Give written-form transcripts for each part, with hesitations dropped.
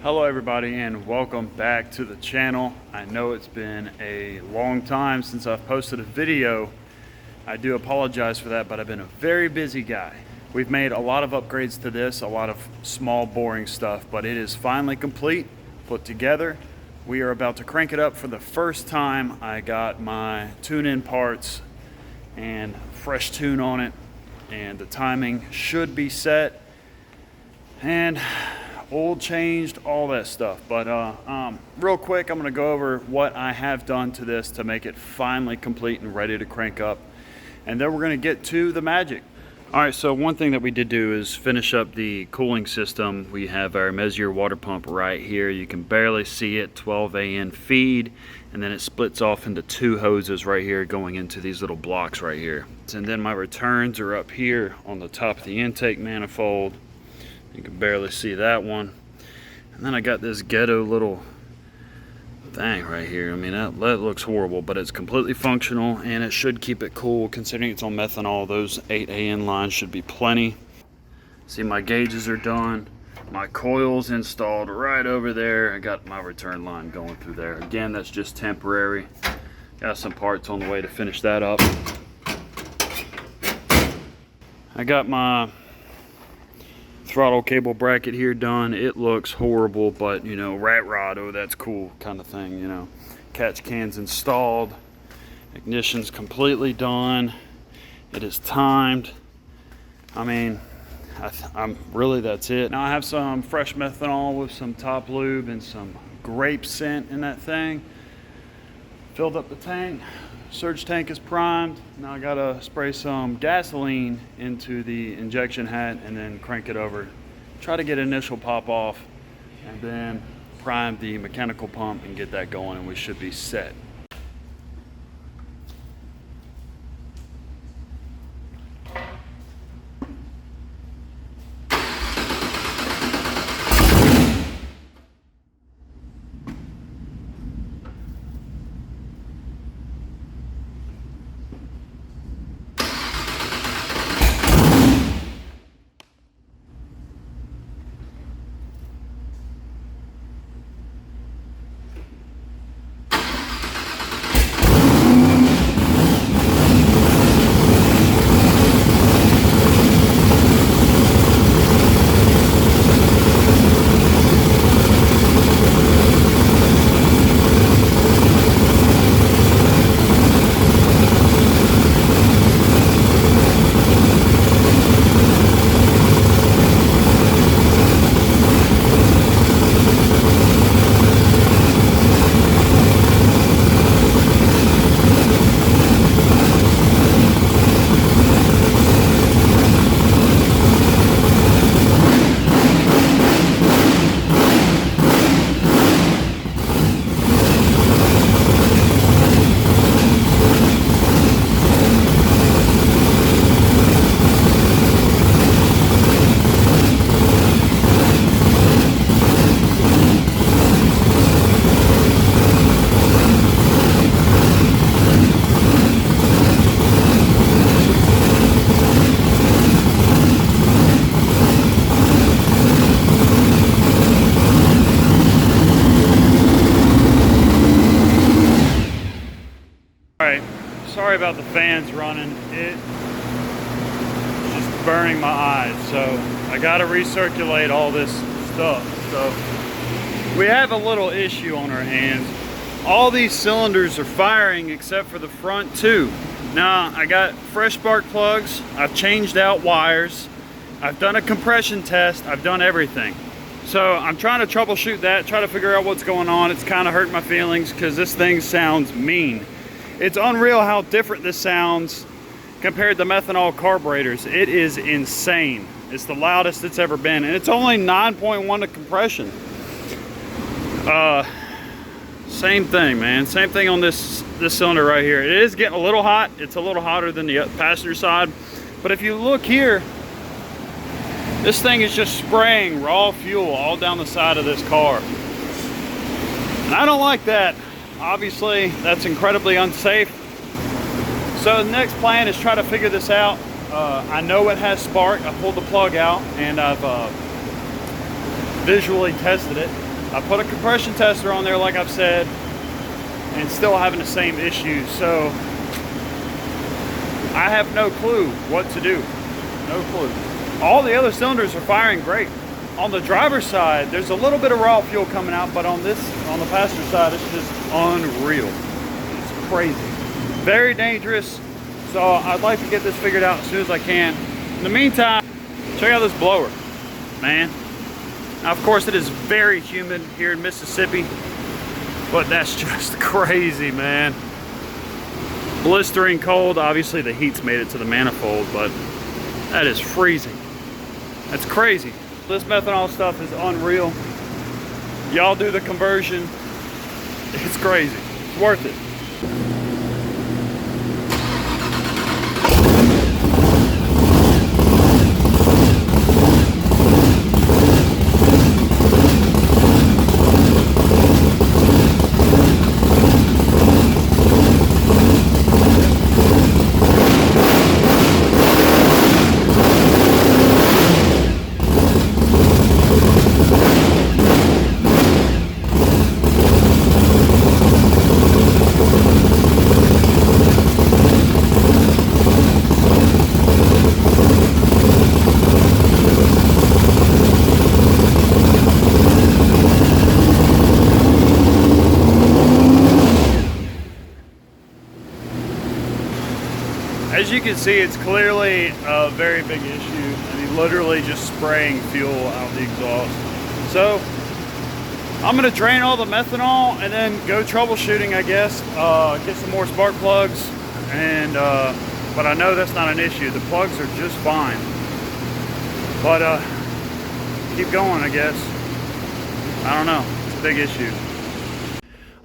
Hello everybody and welcome back to the channel. I know it's been a long time since I've posted a video. I do apologize for that, but I've been a very busy guy. We've made a lot of upgrades to this, a lot of small boring stuff, but it is finally complete, put together. We are about to crank it up for the first time. I got my tune-in parts and fresh tune on it, and the timing should be set. And oil changed, all that stuff. But real quick, I'm going to go over what I have done to this to make it finally complete and ready to crank up, and then we're going to get to the magic. All right, so one thing that we did do is finish up the cooling system. We have our Messier water pump right here. You can barely see it, 12 AN feed, and then it splits off into two hoses right here going into these little blocks right here. And then my returns are up here on the top of the intake manifold. You can barely see that one. And then I got this ghetto little thing right here. I mean, that looks horrible, but it's completely functional and it should keep it cool considering it's on methanol. Those 8 AN lines should be plenty. See, my gauges are done. My coil's installed right over there. I got my return line going through there. Again, that's just temporary. Got some parts on the way to finish that up. I got my throttle cable bracket here done. It looks horrible, but you know, rat rod, oh that's cool kind of thing, you know. Catch cans installed, ignition's completely done, it is timed. I mean, I'm really, that's it. Now I have some fresh methanol with some top lube and some grape scent in that thing. Filled up the tank. Surge tank is primed. Now I gotta spray some gasoline into the injection hat and then crank it over. Try to get initial pop off and then prime the mechanical pump and get that going, and we should be set. Sorry about the fans running. It's just burning my eyes. So I gotta recirculate all this stuff. So we have a little issue on our hands. All these cylinders are firing except for the front two. Now I got fresh spark plugs. I've changed out wires. I've done a compression test. I've done everything. So I'm trying to troubleshoot that, try to figure out what's going on. It's kind of hurting my feelings because this thing sounds mean. It's unreal how different this sounds compared to methanol carburetors. It is insane. It's the loudest it's ever been, and it's only 9.1 to compression. Same thing, man. Same thing on this cylinder right here. It is getting a little hot. It's a little hotter than the passenger side. But if you look here, this thing is just spraying raw fuel all down the side of this car. And I don't like that. Obviously, that's incredibly unsafe. So the next plan is try to figure this out. I know it has spark. I pulled the plug out and I've visually tested it. I put a compression tester on there like I've said, and still having the same issue. So I have no clue what to do. No clue. All the other cylinders are firing great. On the driver's side, there's a little bit of raw fuel coming out, but on the passenger side, it's just unreal. It's crazy. Very dangerous. So I'd like to get this figured out as soon as I can. In the meantime, check out this blower, man. Now, of course, it is very humid here in Mississippi, but that's just crazy, man. Blistering cold. Obviously, the heat's made it to the manifold, but that is freezing. That's crazy. This methanol stuff is unreal. Y'all do the conversion. It's crazy. It's worth it. As you can see, it's clearly a very big issue. I mean, literally just spraying fuel out the exhaust. So I'm gonna drain all the methanol and then go troubleshooting, I guess. Get some more spark plugs, and but I know that's not an issue. The plugs are just fine. But keep going, I guess. I don't know. It's a big issue.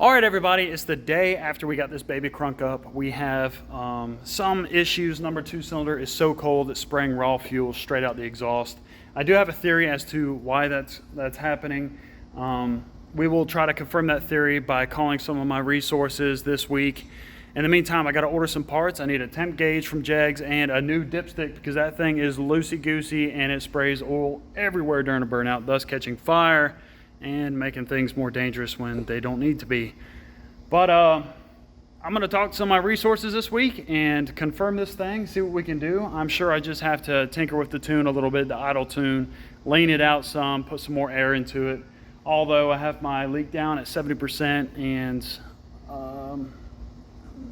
All right, everybody, it's the day after we got this baby crunk up. We have some issues. Number 2 cylinder is so cold it's spraying raw fuel straight out the exhaust. I do have a theory as to why that's happening. We will try to confirm that theory by calling some of my resources this week. In the meantime, I got to order some parts. I need a temp gauge from Jegs and a new dipstick because that thing is loosey-goosey and it sprays oil everywhere during a burnout, thus catching fire and making things more dangerous when they don't need to be. But I'm going to talk to some of my resources this week and confirm this thing, see what we can do. I'm sure I just have to tinker with the tune a little bit, the idle tune, lean it out some, put some more air into it. Although I have my leak down at 70% and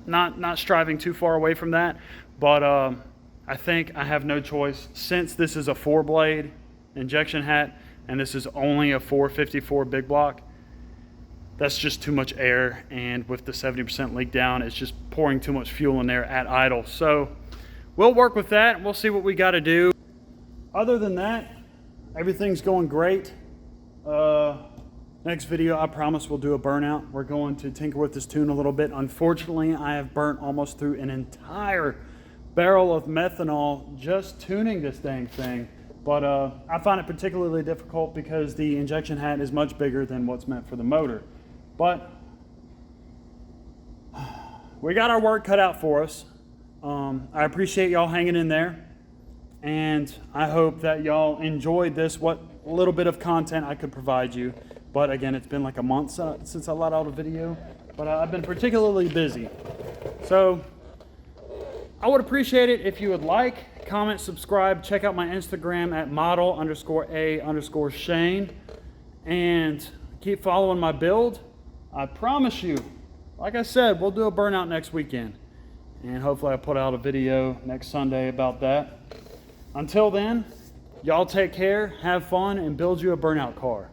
not striving too far away from that. But I think I have no choice. Since this is a 4-blade injection hat, and this is only a 454 big block, that's just too much air, and with the 70% leak down, it's just pouring too much fuel in there at idle. So we'll work with that, and we'll see what we got to do. Other than that, everything's going great. Next video, I promise we'll do a burnout. We're going to tinker with this tune a little bit. Unfortunately, I have burnt almost through an entire barrel of methanol just tuning this dang thing. But I find it particularly difficult because the injection hat is much bigger than what's meant for the motor. But we got our work cut out for us. I appreciate y'all hanging in there. And I hope that y'all enjoyed this, what little bit of content I could provide you. But again, it's been like a month since I let out a video. But I've been particularly busy. So I would appreciate it if you would like, comment, subscribe, check out my Instagram at model_A_Shane, and keep following my build. I promise you, like I said, we'll do a burnout next weekend, and hopefully I'll put out a video next Sunday about that. Until then, y'all take care, have fun, and build you a burnout car.